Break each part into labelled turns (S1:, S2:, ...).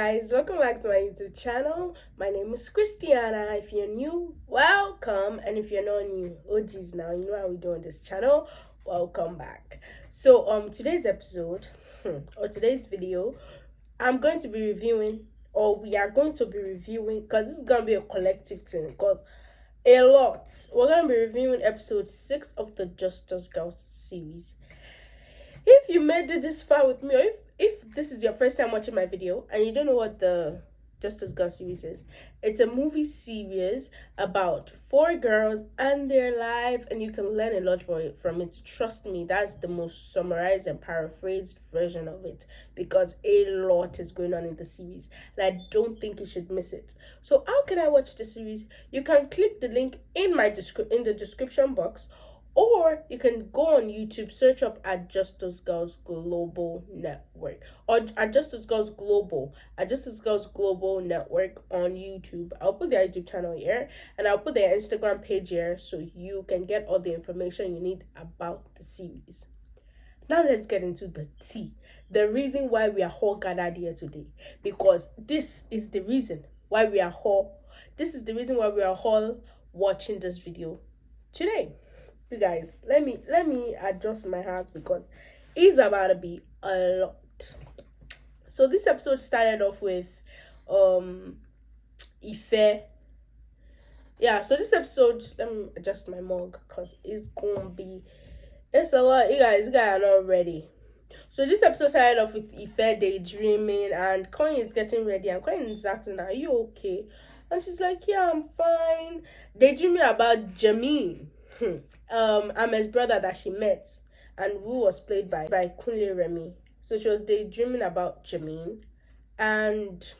S1: guys, welcome back to my YouTube channel. My name is Christiana. If you're new, welcome, and if you're not new, oh geez, now you know how we do on this channel. Welcome back. So today's episode or today's video, I'm going to be reviewing, or we are going to be reviewing, because this is gonna be a collective thing, because a lot. We're gonna be reviewing episode 6 of the Justice Girls series. If you made it this far with me, or if this is your first time watching my video and you don't know what the Justice Girl series is, it's a movie series about 4 girls and their life, and you can learn a lot from it. Trust me, that's the most summarized and paraphrased version of it, because a lot is going on in the series, and I don't think you should miss it. So how can I watch the series? You can click the link in the description box, or you can go on YouTube, search up at Justice Girls Global Network, or at Justice Girls Global Network on YouTube. I'll put their YouTube channel here, and I'll put their Instagram page here, so you can get all the information you need about the series. Now let's get into the tea. The reason why we are all gathered here today, because this is the reason why we are all watching this video today. You guys, let me adjust my hands, because it's about to be a lot. So this episode started off with Ife. Yeah, so this episode, let me adjust my mug, because it's a lot. You guys are not ready. So this episode started off with Ife daydreaming, and Coin is getting ready, and Coin is asking, "Are you okay?" And she's like, "Yeah, I'm fine." Daydreaming about Jameen. Ahmed's brother that she met, and who was played by Kunle Remy. So she was daydreaming about Jameen, and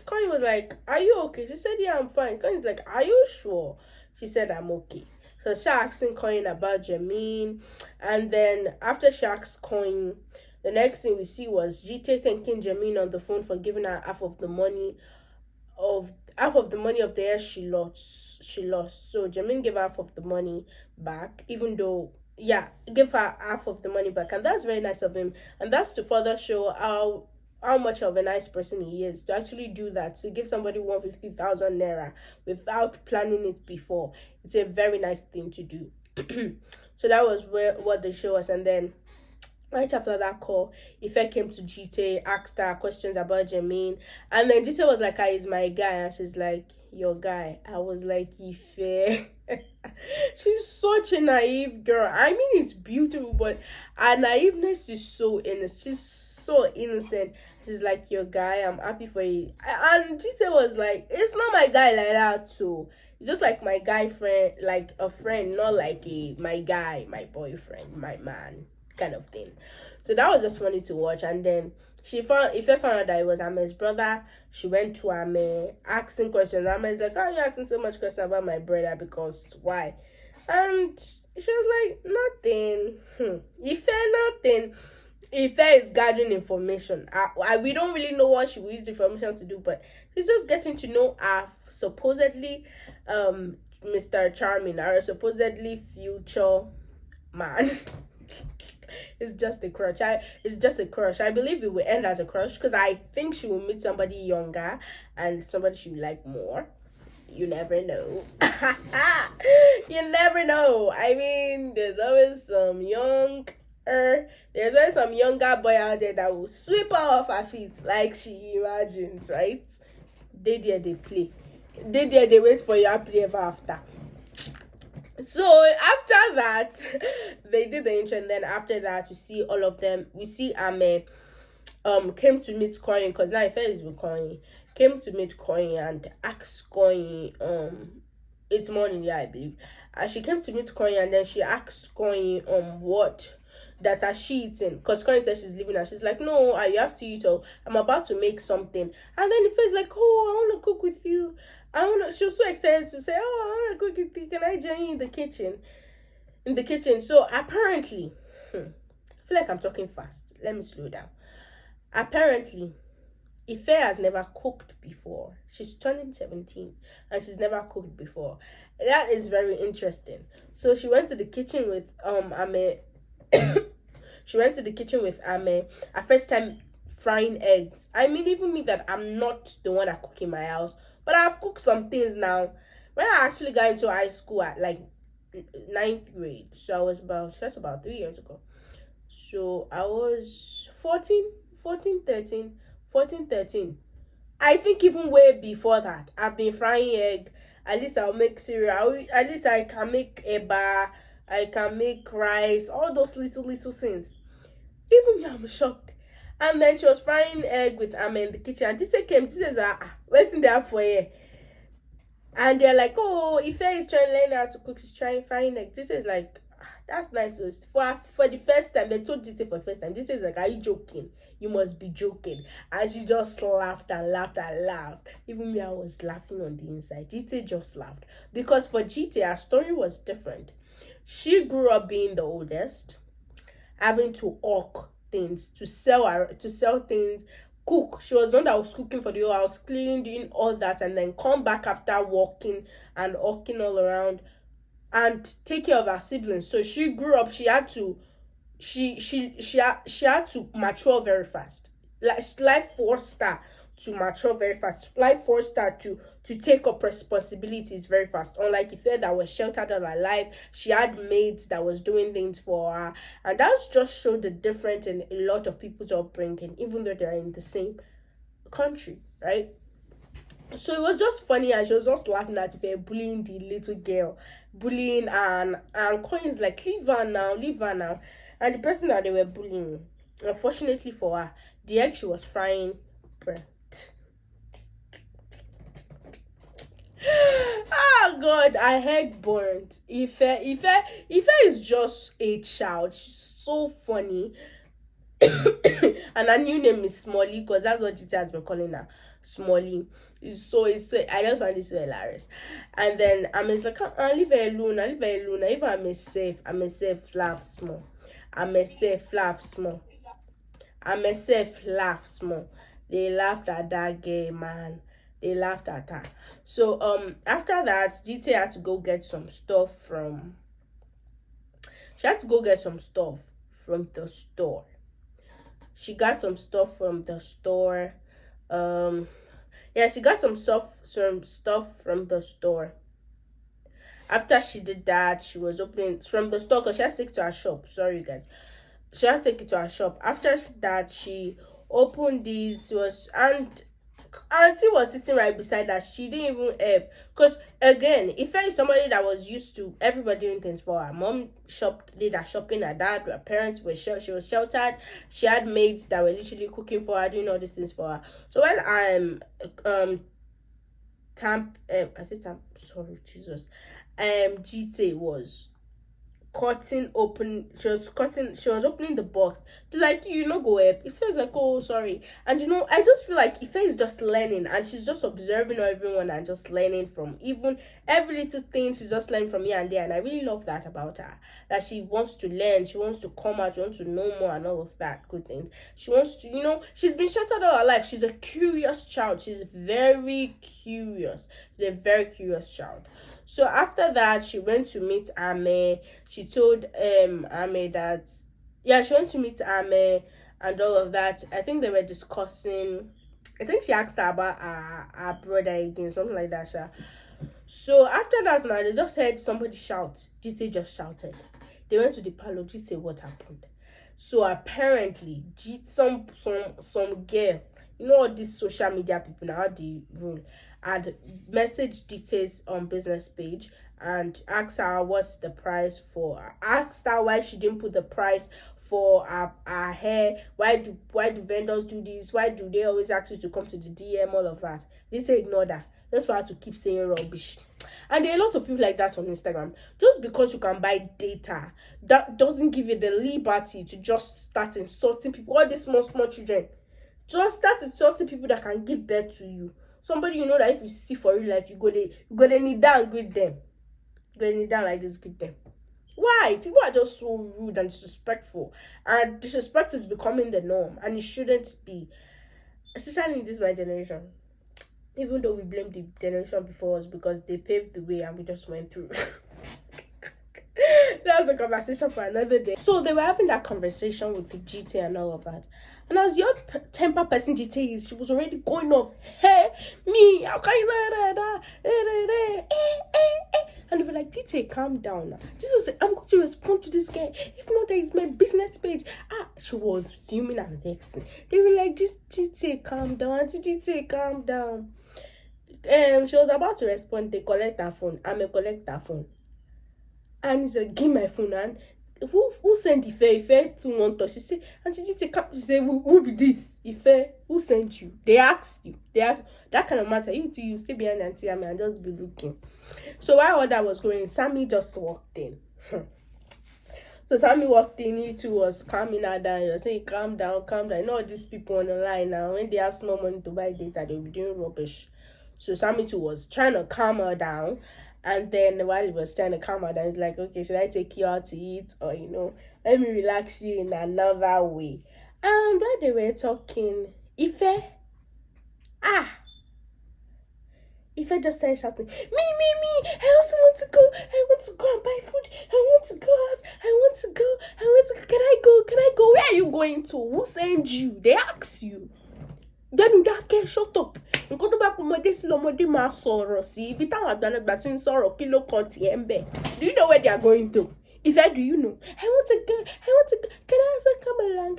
S1: Coin was like, "Are you okay?" She said, "Yeah, I'm fine." Coin's like, "Are you sure?" She said, "I'm okay." So she asking Coin about Jameen, and then after she asked Coin, the next thing we see was Jite thanking Jameen on the phone for giving her half of the money of the hair she lost. So Jamin gave half of the money back, even though give her half of the money back, and that's very nice of him, and that's to further show how much of a nice person he is, to actually do that, to give somebody 150,000 naira without planning it before. It's a very nice thing to do. So that was what the show was. And then right after that call, Ife came to Jite, asked her questions about Jermaine, and then Jite was like, "He's my guy," and she's like, "Your guy?" I was like, Ife. She's such a naive girl. I mean, it's beautiful, but her naiveness is so innocent. She's so innocent. She's like, "Your guy, I'm happy for you." And Jite was like, "It's not my guy like that too. It's just like my guy friend, like a friend, not like my guy, my boyfriend, my man kind of thing." So that was just funny to watch. And then Ife found out that it was Ame's brother. She went to Ame, asking questions. Ame's like, "Why are you asking so much questions about my brother? Because why?" And she was like, "Nothing." Ife, nothing. Ife is gathering information. We don't really know what she will use the information to do, but she's just getting to know our supposedly Mr. Charming, our supposedly future man. It's just a crush. I believe it will end as a crush, because I think she will meet somebody younger and somebody she will like more. You never know. You never know. I mean, there's always some younger boy out there that will sweep her off her feet like she imagines, right? They play. They wait for your happily ever after. So after that, they did the intro, and then after that, we see all of them. We see Ame came to meet Coin, because now Ife is with Coin. Came to meet Coin and asked Coin it's morning, yeah, I believe. And she came to meet Coin, and then she asked Coin what that has she eaten, because Coin said she's leaving, and she's like, "No, you have to eat, or I'm about to make something." And then Ife's like, "Oh, I want to cook with you. She was so excited to say, "Oh, I want to cook with you. Can I join you in the kitchen?" So apparently, I feel like I'm talking fast. Let me slow down. Apparently, Ife has never cooked before. She's turning 17, and she's never cooked before. That is very interesting. So she went to the kitchen with Ame. She went to the kitchen with Ame. Her frying eggs. I mean, even me that I'm not the one that cook in my house, but I've cooked some things now. When I actually got into high school at like ninth grade, so I was that's about 3 years ago. So I was 14, 13, 14, 13. I think even way before that, I've been frying egg. At least I'll make cereal. At least I can make eba. I can make rice. All those little things. Even me, I'm shocked. And then she was frying egg with Ame in the kitchen. And Tite came. Tite said, waiting there for you. And they're like, oh, Ife is trying to learn how to cook. She's trying frying egg. Tite is like, that's nice. For the first time, they told Tite for the first time. Tite is like, are you joking? You must be joking. And she just laughed and laughed and laughed. Even me, I was laughing on the inside. Tite just laughed. Because for GT, our story was different. She grew up being the oldest, having to hawk things, to sell things, cook. She was the one that was cooking for the whole house, cleaning, doing all that, and then come back after walking and hawking all around and take care of her siblings. So she grew up, she had to she had to mature very fast. Like life forced her to mature very fast. Life forced her to take up responsibilities very fast. Unlike Ife that was sheltered all her life, she had maids that was doing things for her, and that's just showed the difference in a lot of people's upbringing, even though they're in the same country, right? So it was just funny, and she was just laughing at Ife bullying the little girl, bullying and Coins like leave her now, and the person that they were bullying, unfortunately for her, the egg she was frying burnt. Oh God, I head burnt. Ife is just a child. She's so funny. And her new name is Smolly because that's what Gita has been calling her. Smolly. It's so I just find this so hilarious. And then I'm just like, leave her alone, leave her alone. Even I'm a safe laugh small. I'm a safe laugh small. I'm a safe laugh small. They laughed at that gay man. They laughed at her. So after that, GT had to go get some stuff from she had to go get some stuff from the store. She got some stuff from the store. Yeah, she got some stuff from the store. After she did that, she was opening from the store because she has to take it to her shop. Sorry, guys. She had to take it to her shop. After that, she opened it. And auntie was sitting right beside her. She didn't even help. Because again, if I somebody that was used to everybody doing things for her. Mom did her shopping, her dad, her parents were she was sheltered. She had maids that were literally cooking for her, doing all these things for her. So when I said sorry, Jesus. GT was she was opening the box. Like, go up. It feels like, oh sorry. And I just feel like Ife is just learning, and she's just observing everyone and just learning from even every little thing. She's just learning from here and there, and I really love that about her, that she wants to learn, she wants to come out, she wants to know more and all of that good things. She wants to, she's been sheltered all her life. She's a curious child. She's very curious. She's a very curious child. So after that, she went to meet Ame. She told Ame that she went to meet Ame and all of that. I think they were discussing. I think she asked her about her brother again, something like that. So after that, now they just heard somebody shout. GT just shouted. They went to the parlor. GT, what happened? So apparently, some girl, all these social media people now, the rule, and message details on business page and asked her what's the price for. Asked her why she didn't put the price for her hair. Why do vendors do this? Why do they always ask you to come to the DM? All of that. They say ignore that. That's why I have to keep saying rubbish. And there are lots of people like that on Instagram. Just because you can buy data, that doesn't give you the liberty to just start insulting people. All these small children. Just start insulting people that can give birth to you. Somebody that if you see for real life, you go to kneel down and greet them. You go to kneel down like this, greet them. Why? People are just so rude and disrespectful. And disrespect is becoming the norm. And it shouldn't be. Especially in this my generation. Even though we blame the generation before us because they paved the way and we just went through. That was a conversation for another day. So they were having that conversation with the GT and all of that. And as your temper person GT is, she was already going off. Hey, me, how can you like that? And they were like, DT, calm down now. This was I'm going to respond to this guy. If not, there is my business page. She was fuming and vexing. They were like, just GT, calm down. Auntie GT, calm down. She was about to respond. They collect her phone. I'm a collect her phone. And he said, give my phone. And who sent Ife to one touch? She said, Auntie GT, she said, who be this? Ife, who sent you? They asked you. They asked that kind of matter. You stay behind Auntie Ami and just be looking. So while all that was going, Sammy just walked in. So Sammy walked in, he too was calming her down. He was saying, calm down, calm down. You know these people on the line now, when they have small money to buy data, they'll be doing rubbish. So Sammy too was trying to calm her down. And then while he was trying to calm her down, he's like, okay, should I take you out to eat? Or, let me relax you in another way. And while they were talking, Ife just started shouting, me, I also want to go. I want to go and buy food. I want to go out. I want to go. Can I go? Where are you going to? Who sent you? They asked you. Then you shut up. Do you know where they are going to? If do you know? I want to go. Can I also come along?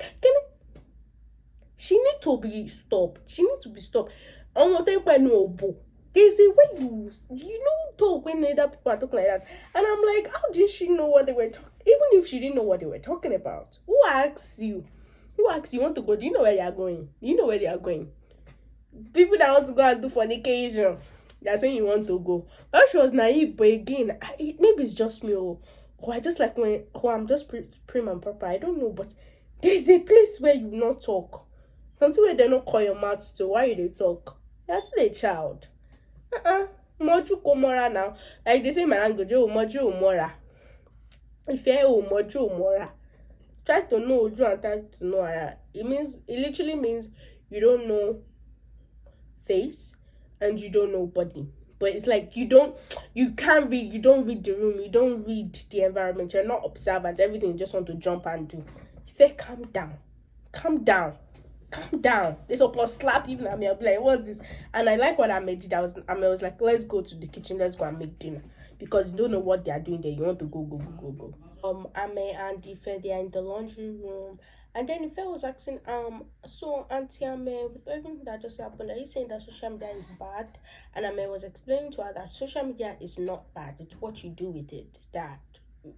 S1: She need to be stopped. They say, when you know talk when other people are talking like that. And I'm like, how did she know what they were talking? Even if she didn't know what they were talking about. Who asked you? Who asked you want to go? Do you know where they are going? Do you know where they are going? People that want to go and do fornication, they are saying you want to go. Well, she was naive, but again, maybe it's just me or I just like when I'm just prim and proper. I don't know, but there's a place where you not talk. Something where they don't call your mouth to. Why you they talk? You're still a child. Moju komora now. Like they say in my language, moju umora. If you moju umora. Try to know Uju and try to know Ara. It literally means you don't know face and you don't know body. But it's like you don't read the room, you don't read the environment, you're not observant, everything you just want to jump and do. If calm down. This upon slap even at me. I'll be like, what's this? And I like what Ame did. I was like, let's go to the kitchen, let's go and make dinner. Because you don't know what they are doing there. You want to go. Ame and Ife, they are in the laundry room. And then Ife was asking, so Auntie Ame, with everything that just happened, are you saying that social media is bad? And Ame was explaining to her that social media is not bad. It's what you do with it that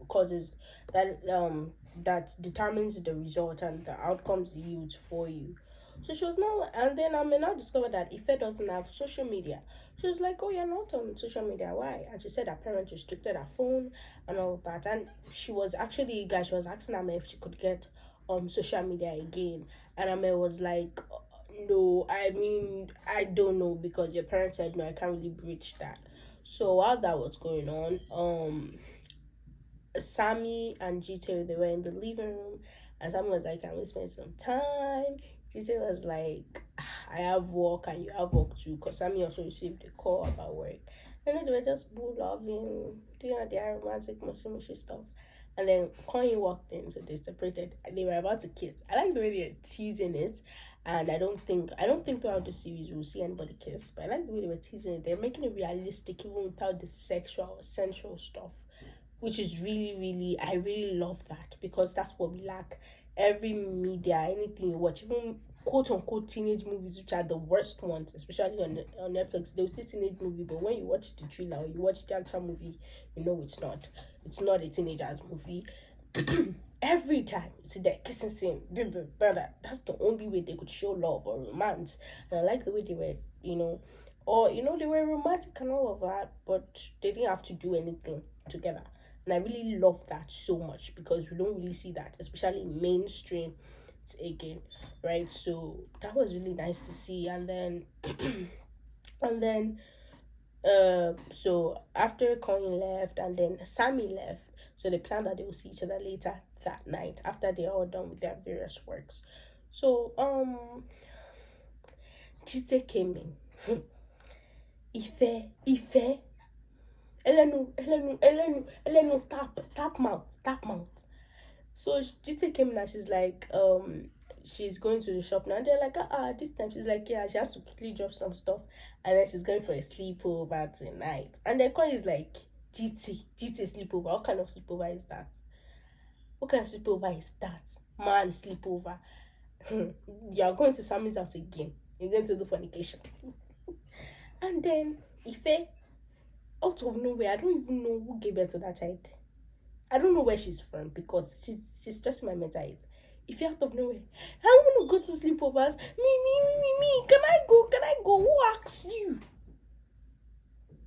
S1: causes that determines the result and the outcomes yield for you. So she was now, and then I may now discover that Ife doesn't have social media. She was like, oh, you're not on social media, why? And she said her parents restricted her phone and all of that. And she was actually, guys, she was asking Ame if she could get social media again. And Ame was like, no, I don't know, because your parents said no, I can't really breach that. So while that was going on, Sammy and GT, they were in the living room, and Sammy was like, can we spend some time? GT was like, I have work and you have work too, because Sammy also received a call about work. And then they were just boo loving, doing their romantic mushy stuff. And then Kanye walked in, so they separated. They were about to kiss. I like the way they're teasing it, and I don't think throughout the series we'll see anybody kiss. But I like the way they were teasing it. They're making it realistic, even without the sexual, sensual stuff, which is really, I really love that, because that's what we lack. Every media, anything you watch, even quote unquote teenage movies, which are the worst ones, especially on Netflix, they'll see teenage movie, but when you watch the trailer or you watch the actual movie, you know it's not a teenager's movie. Every time you see that kissing scene, that's the only way they could show love or romance. And I like the way they were, they were romantic and all of that, but they didn't have to do anything together. And I really love that so much, because we don't really see that, especially in mainstream again, right? So that was really nice to see. And then so after Coin left and then Sammy left, so they planned that they will see each other later that night after they're all done with their various works. So Chite came in. Ife Elenu, tap mouth. So Chite came in and she's like, she's going to the shop now. And they're like, this time she's like, yeah, she has to quickly drop some stuff, and then she's going for a sleepover tonight. And the call is like, GT sleepover. What kind of sleepover is that? What kind of sleepover is that? Man, sleepover. You're going to Sammy's house again. You're going to do fornication. And then Ife, out of nowhere, I don't even know who gave birth to that child. I don't know where she's from because she's stressing my mental health. If you're out of nowhere, I want to go to sleepovers. Me. Can I go? Can I go? Who asks you?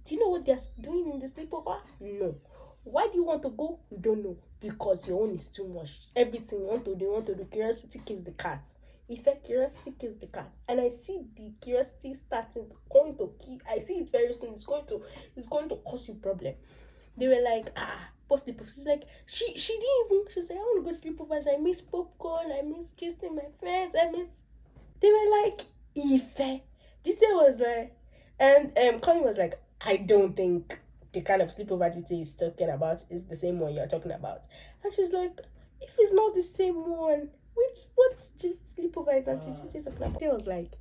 S1: Do you know what they're doing in the sleepover? No. Why do you want to go? You don't know. Because your own is too much. Everything you want to do. Curiosity kills the cat. If curiosity kills the cat, and I see the curiosity starting going to kill. I see it very soon. It's going to cause you problem. They were like, post sleepovers. She's like, she didn't even. She said, I want to go sleepovers. I miss popcorn. I miss kissing my friends. They were like, Ife. This year was like, and Connie was like, I don't think the kind of sleepover GT is talking about is the same one you're talking about. And she's like, if it's not the same one, what's sleepover is Auntie GT talking about? She was like,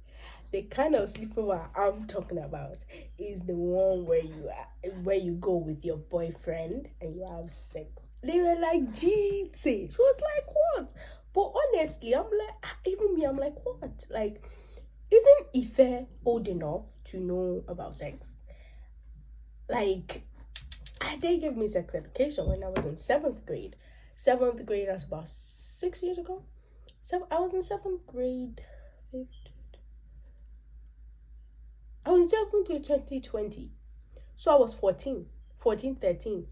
S1: the kind of sleepover I'm talking about is the one where you go with your boyfriend and you have sex. They were like, GT. She was like, what? But honestly, I'm like, even me, I'm like, what? Like, isn't Ife old enough to know about sex? Like, they gave me sex education when I was in 7th grade. 7th grade, that's about 6 years ago. So I was in 7th grade. I was in 7th grade 2020. So I was 14, 13.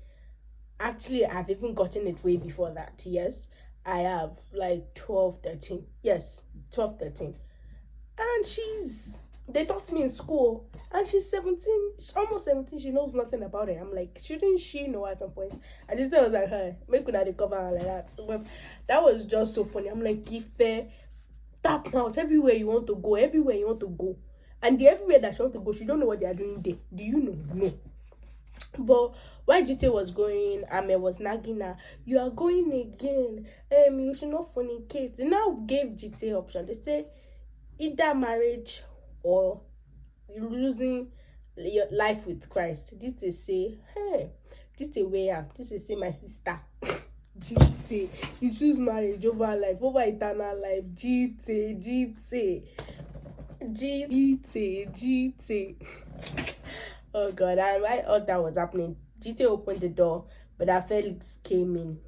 S1: Actually, I've even gotten it way before that. Yes, I have like 12, 13. Yes, 12, 13. And they taught me in school, and she's 17, almost 17. She knows nothing about it. I'm like, shouldn't she know at some point? And this day was like, hey, make una recover her like that. But that was just so funny. I'm like, give her tap mouse everywhere you want to go, and the everywhere that she want to go, she don't know what they are doing there. Do you know? No. But while GT was going, Ame was nagging her, you are going again. You should not fornicate. They now gave GT option. They say either marriage or losing your life with Christ. This is say, hey, this is way up. This is say, my sister. GT, you choose marriage over life, over eternal life. GT. Oh God, I thought that was happening. GT opened the door, but that Felix came in.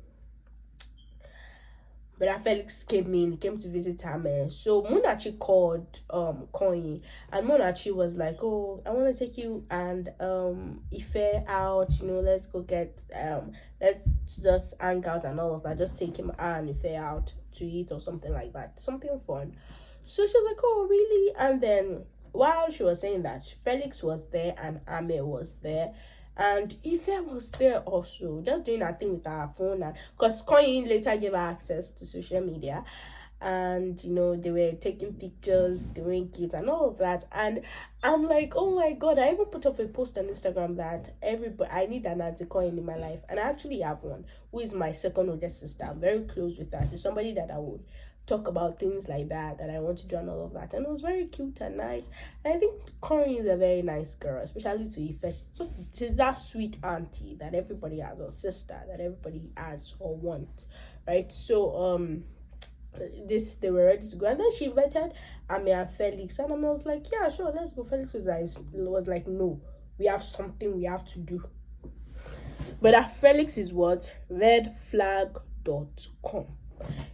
S1: Came to visit her. So Munachi called Koyi, and Munachi was like, oh, I want to take you and Ife out, let's go get let's just hang out and all of that. Just take him and Ife out to eat or something like that. Something fun. So she was like, oh really? And then while she was saying that, Felix was there and Ame was there. And Ife was there also, just doing her thing with her phone, and because Coin later gave her access to social media, and they were taking pictures, doing cute and all of that. And I'm like, oh my God, I even put up a post on Instagram that I need an auntie Coin in my life, and I actually have one who is my second oldest sister. I'm very close with her. She's somebody that I would talk about things like that I want to do and all of that, and it was very cute and nice. And I think Corinne is a very nice girl, especially to Ife. She's that sweet auntie that everybody has, or sister that everybody has or want, right? So they were ready to go, and then she invited Ame and Felix, and Ame was like, yeah, sure, let's go. Felix was like, no, we have something we have to do. But that Felix is what? redflag.com.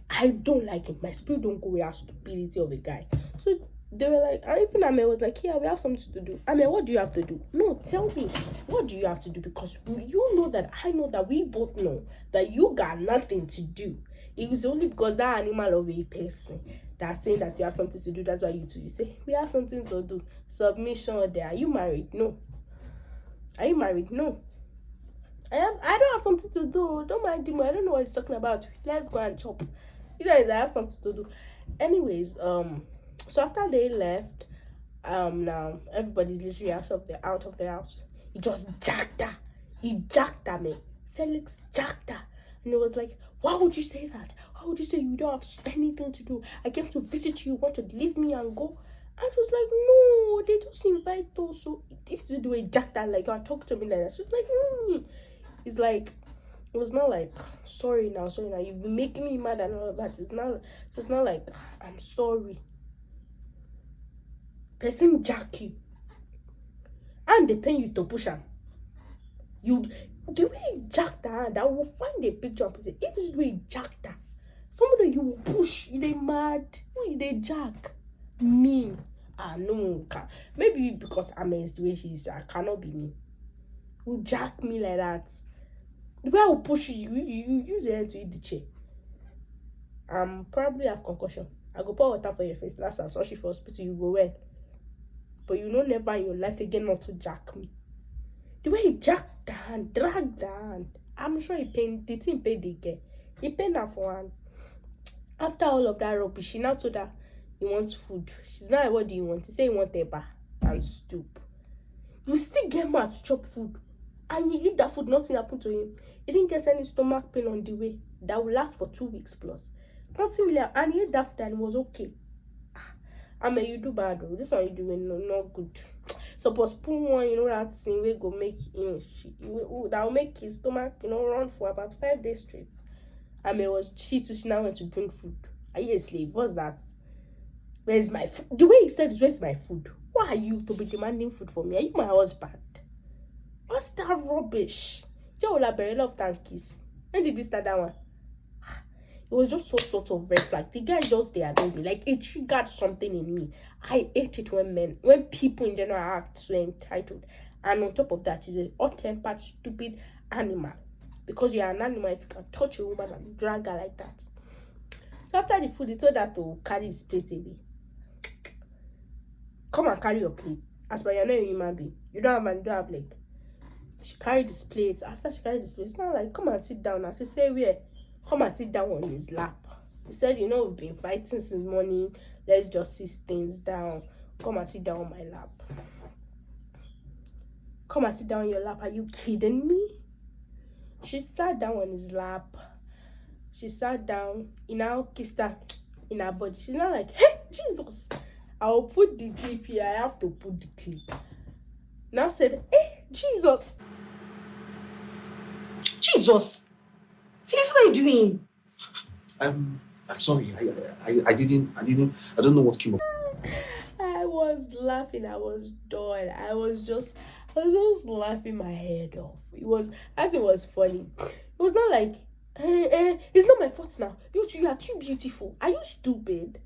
S1: I don't like it. My spirit don't go with that stupidity of a guy. So they were like, and even Ame was like, yeah, we have something to do. Ame, what do you have to do? No, tell me, what do you have to do? Because you know that I know that we both know that you got nothing to do. It was only because that animal of a person that's saying that you have something to do. That's why you say, we have something to do. Submission there. Are you married? No. Are you married? No. I don't have something to do. Don't mind him. I don't know what he's talking about. Let's go and chop. He says I have something to do. Anyways, so after they left, now everybody's literally out of the house. He just jacked her. He jacked her, man. Felix jacked her. And it was like, Why would you say that? Why would you say you don't have anything to do? I came to visit you, you want to leave me and go? And she was like, no, they just invite us. So if you do a jack that, like, or talk to me like that, she's like, it's like, it was not like, sorry now, you've been making me mad and all of that. It's not like, I'm sorry. Person jack you. And they pay you to push them. The way you jack that hand, I will find a picture of it. If it's the way you jack that, somebody you will push, you they mad, they jack. Me. No, maybe because I'm the way she is, I cannot be me. You jack me like that. The way I will push you use your hand to eat the chair. Probably have concussion. I go pour water for your face. Last time, so for hospital, you go well. But you know never in your life again not to jack me. The way he jacked the hand, dragged the hand, I'm sure the thing paid the girl. He paid her for hand. After all of that rubbish, she now told her he wants food. She's not like, what do you want? He said he wants a bar and stoop. You still get mad to chop food. And you eat that food, nothing happened to him. He didn't get any stomach pain on the way. That will last for 2 weeks plus. Nothing really happened. And he ate that food and it was okay. You do bad though. This one you doing not good. So postpone one, that thing will go make that will make his stomach, run for about 5 days straight. She now went to drink food. Are you a slave? What's that? Where's my food? The way he said, where's my food? Why are you to be demanding food from me? Are you my husband? What's that rubbish? Jola Berry love and kiss. When did we start that one? It was just so sort of red flag. The guy just there annoyed me. Like, it triggered something in me. I hate it when people in general act so entitled. And on top of that, he's an hot-tempered, stupid animal. Because you're an animal if you can touch a woman and drag her like that. So after the food, he told her to carry his plate away. Come and carry your plate. As per you're not a human being. You don't have hand, you don't have leg. She carried his plate. After she carried his plate, it's not like, come and sit down. And she said, where? Come and sit down on his lap. He said, we've been fighting since morning. Let's just sit things down. Come and sit down on my lap. Come and sit down on your lap. Are you kidding me? She sat down on his lap. She sat down. He now kissed her in her body. She's not like, hey, Jesus. I'll put the clip here. I have to put the clip. Now said, hey, Jesus. Jesus. Felix, what are you doing?
S2: I'm sorry. I don't know what came up.
S1: I was laughing. I was done. I was just laughing my head off. It was funny. It was not like, it's not my fault now. You are too beautiful. Are you stupid?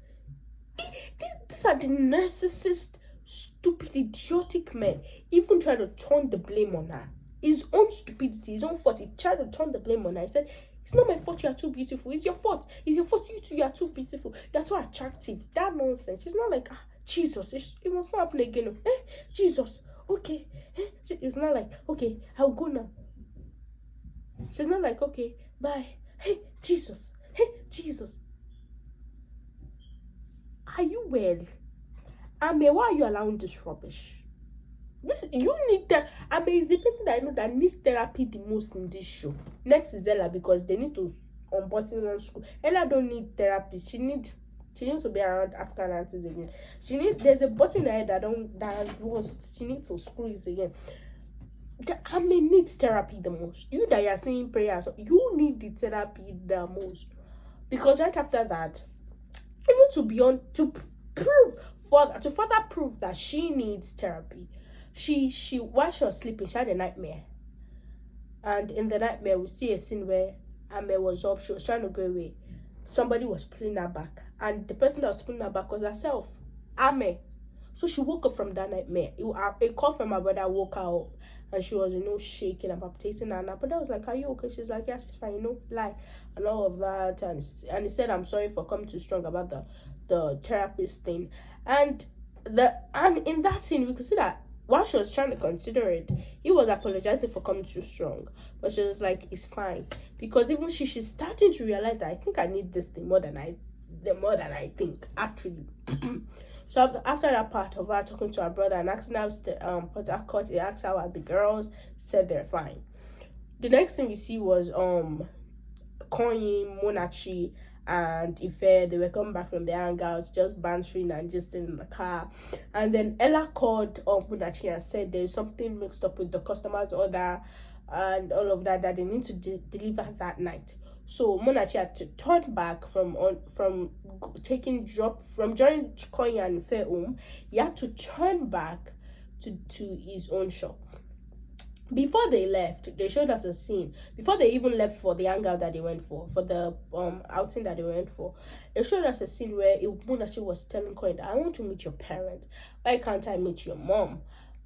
S1: These are the narcissist, stupid, idiotic men. Even try to turn the blame on her. His own stupidity, his own fault. He tried to turn the blame on her. He said, it's not my fault you are too beautiful. It's your fault. It's your fault you are too beautiful. You are too attractive. That nonsense. She's not like, Jesus. It must not happen again. Jesus. Okay. It's not like, okay, I'll go now. She's not like, okay, bye. Hey, Jesus. Hey, Jesus. Are you well? Why are you allowing this rubbish? You need that. Is the person that I know that needs therapy the most in this show. Next is Ella, because they need to unbutton one school. Ella don't need therapy. She needs to be around African aunties again. There's a button there that has lost. She needs to screw it again. Needs therapy the most. You that you're saying prayers, you need the therapy the most. Because right after that, even to further prove that she needs therapy. She while she was sleeping, she had a nightmare. And in the nightmare, we see a scene where Ame was up, she was trying to go away. Somebody was pulling her back. And the person that was pulling her back was herself, Ame. So she woke up from that nightmare. A call from her brother woke her up. And she was, shaking and palpitating. And her brother was like, are you okay? She's like, yeah, she's fine, lie. And all of that. And he said, I'm sorry for coming too strong about the therapist thing. And in that scene, we could see that while she was trying to consider it, he was apologizing for coming too strong. But she was like, it's fine. Because even she's starting to realize that I think I need this thing more than I think, actually. So after that part of her talking to her brother and asking her Port Harcourt, he asked her what the girls said they're fine. The next thing we see was Koyin, Monachi, and Ife, they were coming back from the hangouts, just bantering and just in the car. And then Ella called Monachi and said there's something mixed up with the customer's order and all of that, that they need to deliver that night. So Monachi had to turn back from taking drop from joining Koyin and Ife home. He had to turn back to his own shop. Before they left, they showed us a scene. Before they even left for the hangout that they went for the outing that they went for, they showed us a scene where Ibunachi was telling Coin, I want to meet your parents. Why can't I meet your mom?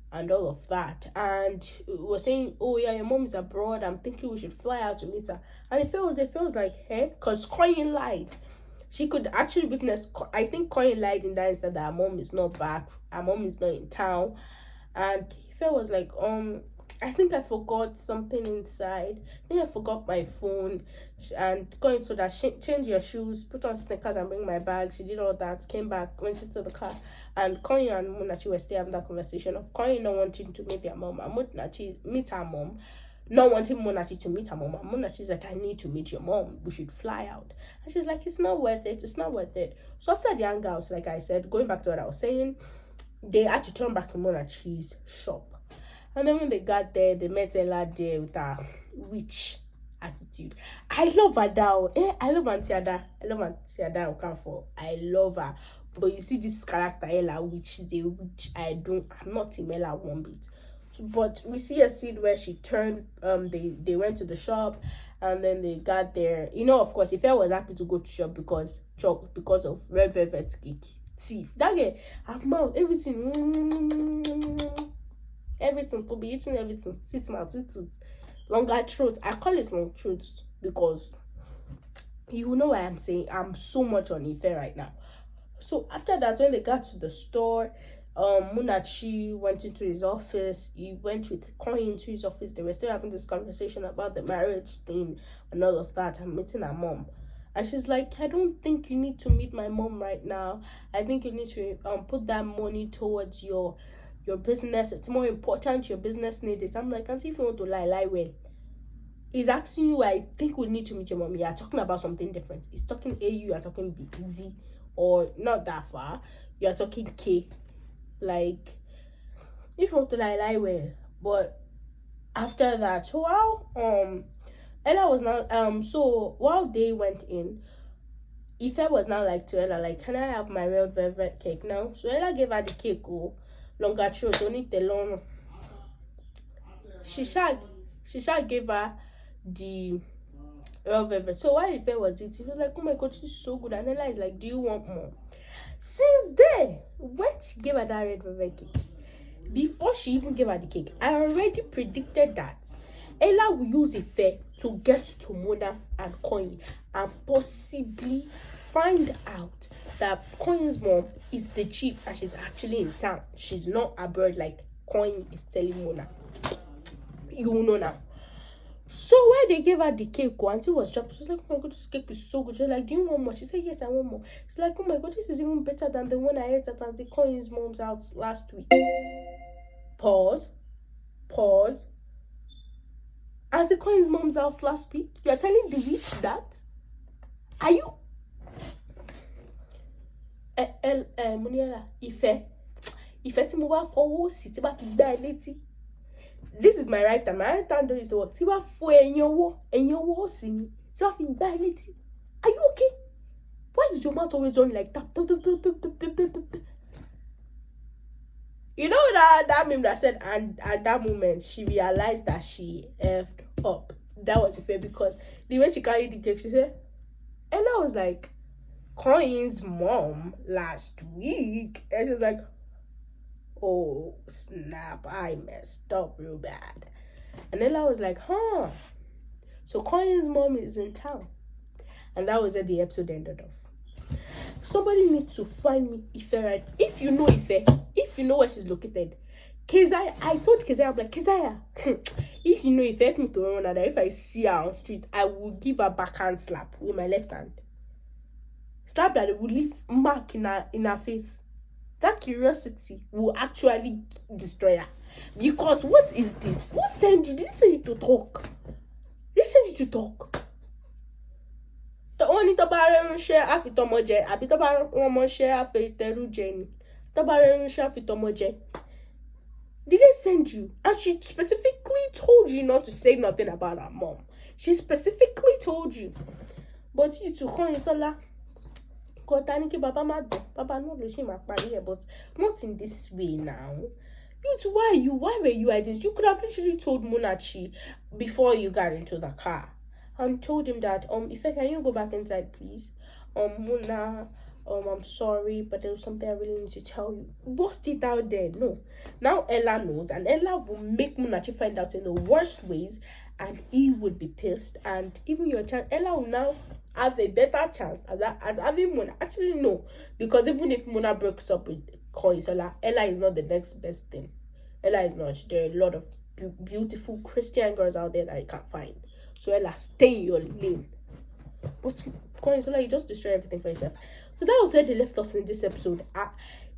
S1: And all of that. And was saying, oh yeah, your mom is abroad. I'm thinking we should fly out to meet her. And it feels like, hey, because Coin lied. She could actually witness. I think Coin lied in that instance that her mom is not back. Her mom is not in town. And Ife was like, I think I forgot something inside. I think I forgot my phone. And going so that change your shoes, put on sneakers and bring my bag. She did all that, came back, went into the car. And Koyin and Munachi were still having that conversation of Koyin not wanting to meet their mom and Munachi meet her mom, not wanting Munachi to meet her mom. And Munachi's like, I need to meet your mom. We should fly out. And she's like, it's not worth it. It's not worth it. So after the hangouts, like I said, going back to what I was saying, they had to turn back to Munachi's shop. And then when they got there, they met Ella there with her witch attitude. I love her now. I love Auntie Ada. I love Auntie Ada Okafor. I love her. But you see this character, Ella, which I'm not Team Ella one bit. So, but we see a scene where she turned, they went to the shop and then they got there. You know, of course, Ife was happy to go to shop because of red velvet cake. Teeth. That girl, her mouth, everything to be eating everything, sweet mouth, sweet tooth, longer throat. I call it long throat because you know what I'm saying. I'm so much on Ife right now. So after that, when they got to the store, Munachi went into his office. He went with Koyin into his office. They were still having this conversation about the marriage thing and all of that, and meeting her mom. And she's like, I don't think you need to meet my mom right now. I think you need to put that money towards your business. It's more important. Your business needs it. I'm like, auntie, if you want to lie well. He's asking you, I think we need to meet your mom. You are talking about something different. He's talking A, you are talking B, Z, or not that far. You are talking K. Like, if you want to lie well. But after that, Ella was now so while they went in, Ife was now like to Ella, like, can I have my red velvet cake now? So Ella gave her the cake, longer throat, only the long. She shall gave her the red velvet. So while Ife was eating, he was like, oh my god, this is so good. And Ella is like, do you want more? Since then, when she gave her that red velvet cake, before she even gave her the cake, I already predicted that Ella will use Ife to get to Mona and Koyin and possibly find out that Koyin's mom is the chief and she's actually in town. She's not abroad like Koyin is telling Mona. You will know now. So when they gave her the cake, Auntie was shocked. She was like, oh my god, this cake is so good. She's like, do you want more? She said, yes, I want more. She's like, oh my god, this is even better than the one I ate at Auntie Koyin's mom's house last week. Pause. Auntie Koyin's mom's house last week? You are telling the witch that? Are you? Muniela, Ife tí mo bá fọwọ́ sí tí bá fi dá ẹ létí. This is my right hand. My right hand don't use to work. Tí bá fọ ẹ̀yìn ọwọ́ sí mi. Tí bá fi dá ẹ létí. Are you okay? Why is your mouth always on like that? You know that meme that said, and at that moment she realized that she effed up. That was Ife because the way she carried the cake, she said, Ella was like, Koyin's mom last week. And she was like, oh snap, I messed up real bad. And Ella was like, huh. So Koyin's mom is in town. And that was where the episode ended off. Somebody needs to find me Ife right. If you know Ife, if you know where she's located. Keziah, I told Keziah, I'm like, Keziah, if you know Ife, help me to run her. If I see her on street, I will give her backhand slap with my left hand. Slap that it will leave mark in her face. That curiosity will actually destroy her. Because what is this? Who sent you? Did they send you to talk? They sent you to talk. wọ́n ní tó bá rẹ́rúnṣẹ́ àfitọ́mọ jẹ àbí tó bá rọ́mọṣẹ́ àfitẹ́rú jẹ ni. Tó bá rẹ́rúnṣẹ́ àfitọ́mọ jẹ. Did they send you? And she specifically told you not to say nothing about her mom. She specifically told you. But you too, Kọ́yìnsọ́lá. Kotaniki Baba Mado. Baba no but not in this way now. You too, why were you at this? You could have literally told Munachi before you got into the car. And told him that, Ife, can you go back inside, please? Muna, I'm sorry, but there was something I really need to tell you. Bust it out there. No. Now Ella knows, and Ella will make Munachi find out in the worst ways, and he would be pissed. And even your child, Ella will now have a better chance as having Mona. Actually, no. Because even if Mona breaks up with Koisola, Ella is not the next best thing. Ella is not. There are a lot of beautiful Christian girls out there that you can't find. So Ella, stay in your lane. But Koisola, you just destroy everything for yourself. So that was where they left off in this episode.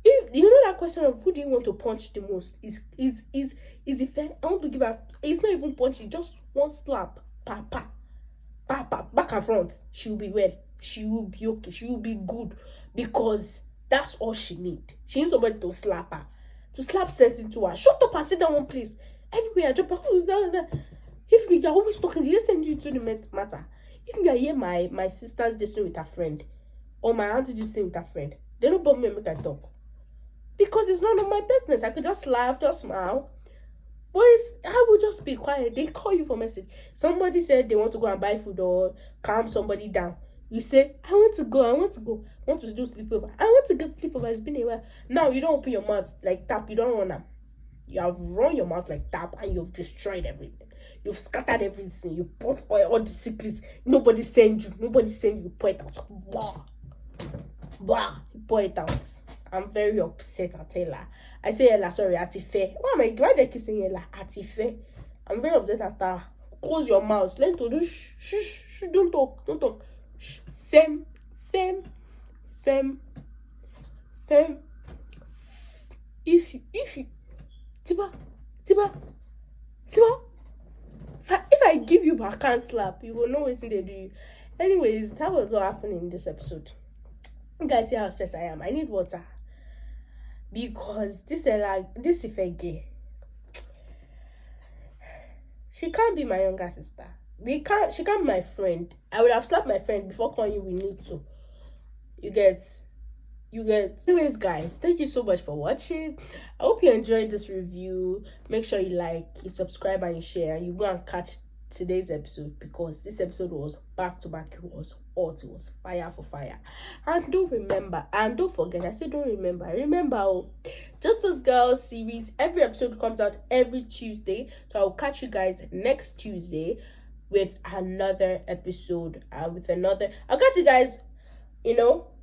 S1: If you know that question of who do you want to punch the most is it fair? I want to give her. It's not even punching, just one slap. Pa pa. Back and front. She will be well. She will be okay. She will be good. Because that's all she needs. She needs somebody to slap her. To slap sense into her. Shut up and sit down one place. Everywhere I drop her. If you're always talking, they just send you to the matter. If you are here, my sister's just with her friend. Or my auntie just with her friend. They don't bother me and make her talk. Because it's none of my business. I could just laugh, just smile. Boys, I will just be quiet. They call you for message. Somebody said they want to go and buy food or calm somebody down. You say, I want to go. I want to do sleepover. I want to get sleepover. It's been a while. Now you don't open your mouth like tap. You don't run them. You have run your mouth like tap and you've destroyed everything. You've scattered everything. You put all the secrets. Nobody send you. You point it out. Bah. You point it out. I'm very upset at Ella. I say Ella, sorry, Atife. Why do I keep saying Ella? Atife. I'm very upset at her. Close your mouth. Learn to do shh. Don't talk. Shh. Fem. If you Tiba. If I give you backhand slap, you will know what they do you. Anyways, that was what happened in this episode. You guys see how stressed I am. I need water. Because this Ifege, she can't be my younger sister. She can't be my friend. I would have slapped my friend before calling you we need to. You get. Anyways, guys, thank you so much for watching. I hope you enjoyed this review. Make sure you like, you subscribe, and you share. And you go and catch today's episode because this episode was back to back. It was hot. It was fire for fire. And don't forget, I said don't remember, Just Us Girls series, every episode comes out every Tuesday. So I'll catch you guys next Tuesday with another episode. I'll catch you guys,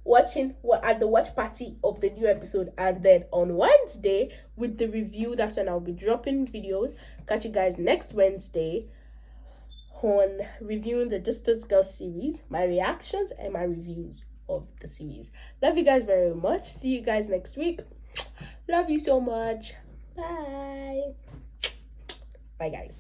S1: watching at the watch party of the new episode, and then on Wednesday with the review. That's when I'll be dropping videos. Catch you guys next Wednesday on reviewing the Distance Girl series, my reactions and my reviews of the series. Love you guys very much. See you guys next week. Love you so much. Bye guys.